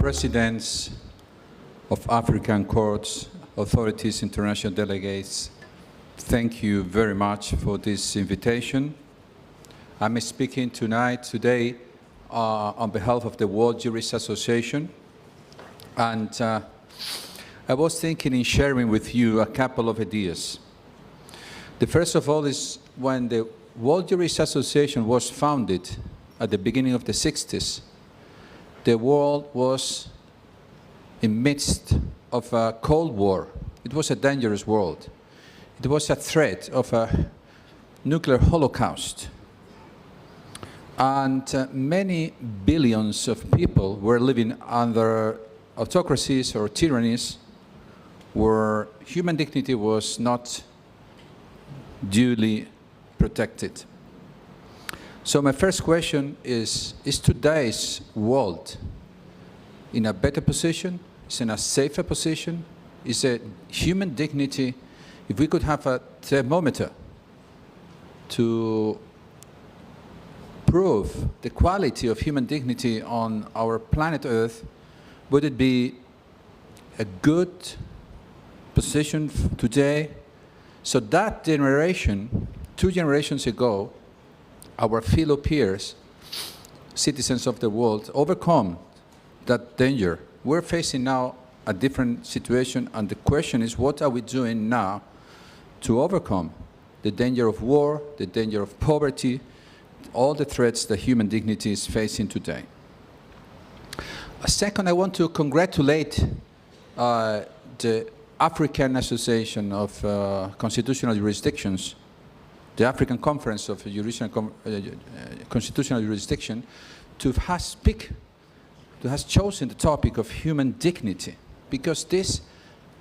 presidents of African courts, authorities, international delegates, thank you very much for this invitation. I'm speaking today on behalf of the World Jurist Association, and I was thinking in sharing with you a couple of ideas. The first of all is when the World Jurist Association was founded at the beginning of the 60s, the world was in midst of a Cold War. It was a dangerous world. It was a threat of a nuclear holocaust. And many billions of people were living under autocracies or tyrannies where human dignity was not duly protected. So my first question is today's world in a better position? Is in a safer position? Is it human dignity? If we could have a thermometer to prove the quality of human dignity on our planet Earth, would it be a good position today? So that generation, 2 generations ago, our fellow peers, citizens of the world, overcome that danger. We're facing now a different situation, and the question is, what are we doing now to overcome the danger of war, the danger of poverty, all the threats that human dignity is facing today? Second, I want to congratulate the African Association of Constitutional Jurisdictions, the African Conference of Constitutional Jurisdiction, to has chosen the topic of human dignity, because this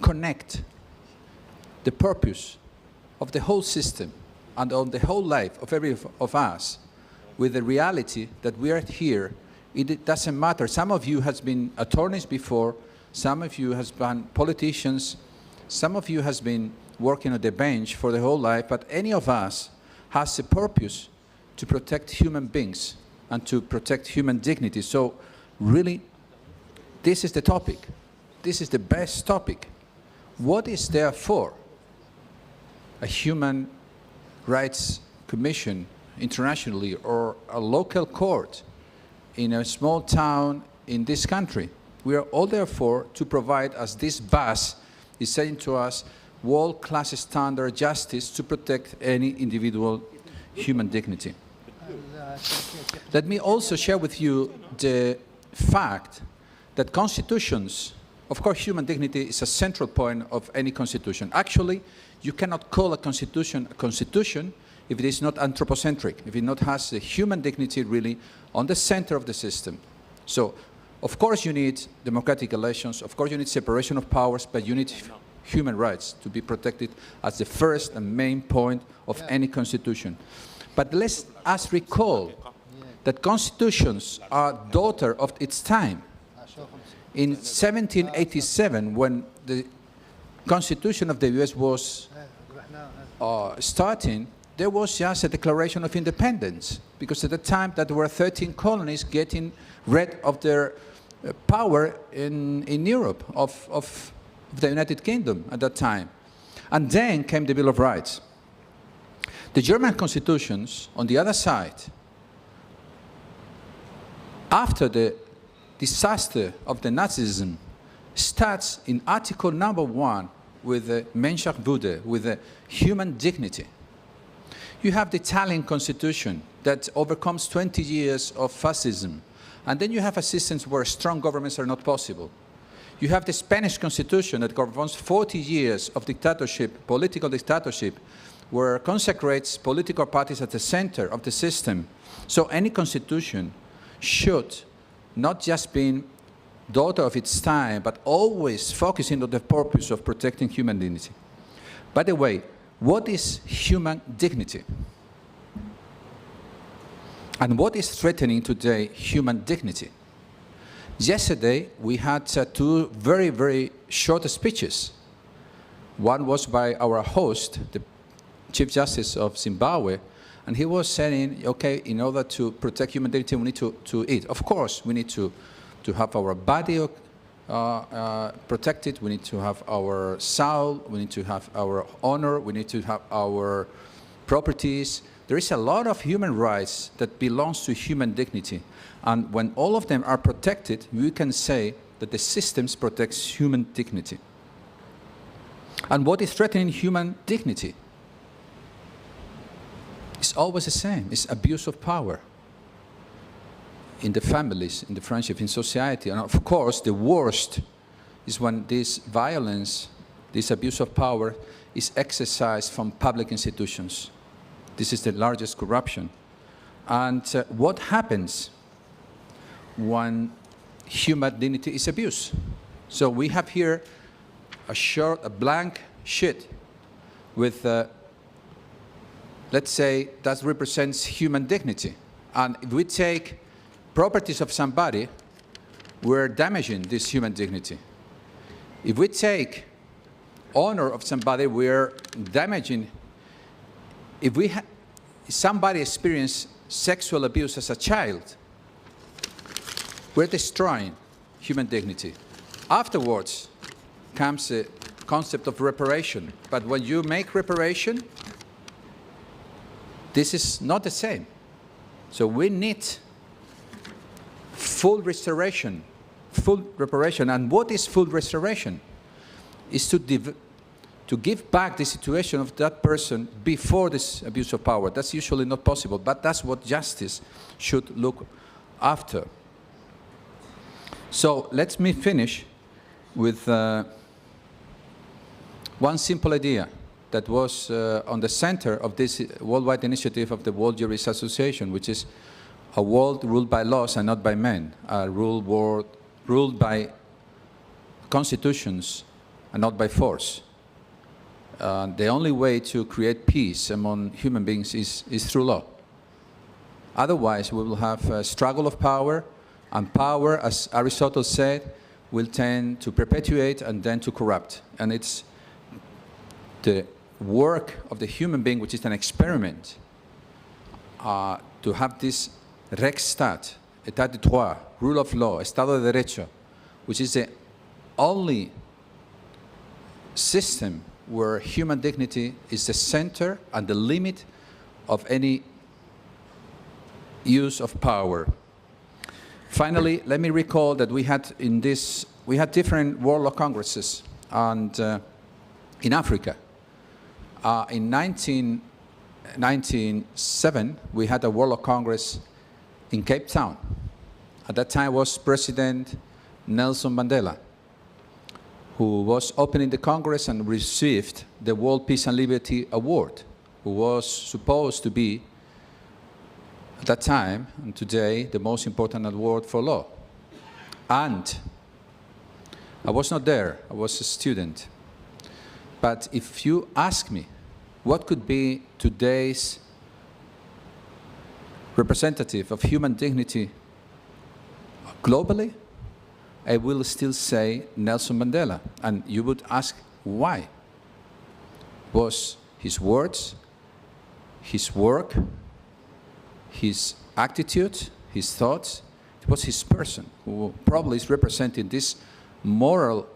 connects the purpose of the whole system and on the whole life of every of us with the reality that we are here. It doesn't matter. Some of you has been attorneys before, some of you has been politicians, some of you has been working on the bench for the whole life, but any of us has a purpose to protect human beings and to protect human dignity. So really, this is the topic. This is the best topic. What is therefore a human rights commission internationally or a local court in a small town in this country? We are all therefore to provide, as this bus is saying to us, world-class standard justice to protect any individual human dignity. Let me also share with you the fact that constitutions, of course human dignity is a central point of any constitution. Actually, you cannot call a constitution if it is not anthropocentric, if it not has the human dignity really on the center of the system. So, of course you need democratic elections, of course you need separation of powers, but you need human rights to be protected as the first and main point of any constitution. But let us recall that constitutions are daughter of its time. In 1787, when the Constitution of the US was starting, there was just a declaration of independence, because at the time that there were 13 colonies getting rid of their power in Europe, of the United Kingdom at that time. And then came the Bill of Rights. The German constitutions, on the other side, after the disaster of the Nazism, starts in Article number 1 with the Menschenwürde, with the human dignity. You have the Italian constitution that overcomes 20 years of fascism. And then you have a system where strong governments are not possible. You have the Spanish constitution that governs 40 years of dictatorship, political dictatorship, where consecrates political parties at the center of the system. So any constitution should not just be daughter of its time, but always focusing on the purpose of protecting human dignity. By the way, what is human dignity? And what is threatening today human dignity? Yesterday, we had 2 very, very short speeches. One was by our host, the Chief Justice of Zimbabwe, and he was saying, okay, in order to protect human dignity, we need to eat. Of course, we need to to have our body protected, we need to have our soul, we need to have our honor, we need to have our properties. There is a lot of human rights that belongs to human dignity. And when all of them are protected, we can say that the systems protects human dignity. And what is threatening human dignity? It's always the same. It's abuse of power in the families, in the friendship, in society. And of course, the worst is when this violence, this abuse of power is exercised from public institutions. This is the largest corruption. And what happens when human dignity is abused? So we have here a blank sheet with, let's say, that represents human dignity. And if we take properties of somebody, we're damaging this human dignity. If we take honor of somebody, we're damaging. If somebody experienced sexual abuse as a child, we're destroying human dignity. Afterwards comes the concept of reparation. But when you make reparation, this is not the same. So we need full restoration, full reparation. And what is full restoration? Is to give back the situation of that person before this abuse of power. That's usually not possible, but that's what justice should look after. So let me finish with one simple idea that was on the center of this worldwide initiative of the World Jurist Association, which is a world ruled by laws and not by men, a world ruled by constitutions and not by force. The only way to create peace among human beings is through law. Otherwise, we will have a struggle of power, and power, as Aristotle said, will tend to perpetuate and then to corrupt. And it's the work of the human being, which is an experiment, to have this Rechtsstaat, État de droit, rule of law, Estado de Derecho, which is the only system where human dignity is the center and the limit of any use of power. Finally, let me recall that we had different World Law Congresses and in Africa. In 1997, we had a World Law Congress in Cape Town. At that time was President Nelson Mandela, who was opening the Congress and received the World Peace and Liberty Award, who was supposed to be, at that time and today, the most important award for law. And I was not there, I was a student. But if you ask me, what could be today's representative of human dignity globally, I will still say Nelson Mandela. And you would ask why? Was his words, his work, his attitude, his thoughts? It was his person who probably is representing this moral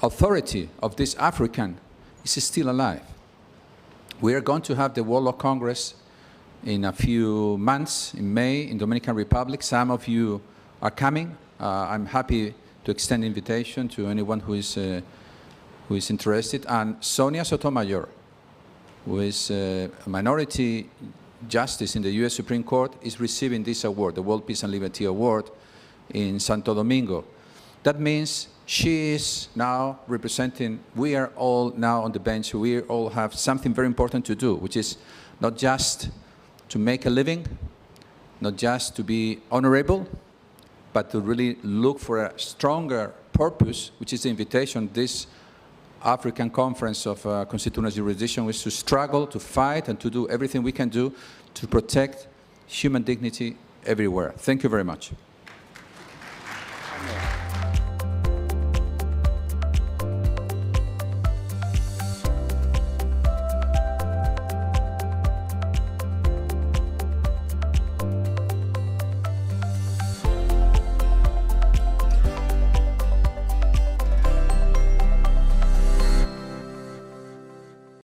authority of this African is still alive. We are going to have the World Law Congress in a few months, in May, in Dominican Republic. Some of you are coming. I'm happy to extend invitation to anyone who is interested. And Sonia Sotomayor, who is a minority justice in the U.S. Supreme Court, is receiving this award, the World Peace and Liberty Award, in Santo Domingo. That means she is now representing, we are all now on the bench, we all have something very important to do, which is not just to make a living, not just to be honorable, but to really look for a stronger purpose, which is the invitation this African Conference of Constitutional Jurisdiction, is to struggle, to fight, and to do everything we can do to protect human dignity everywhere. Thank you very much.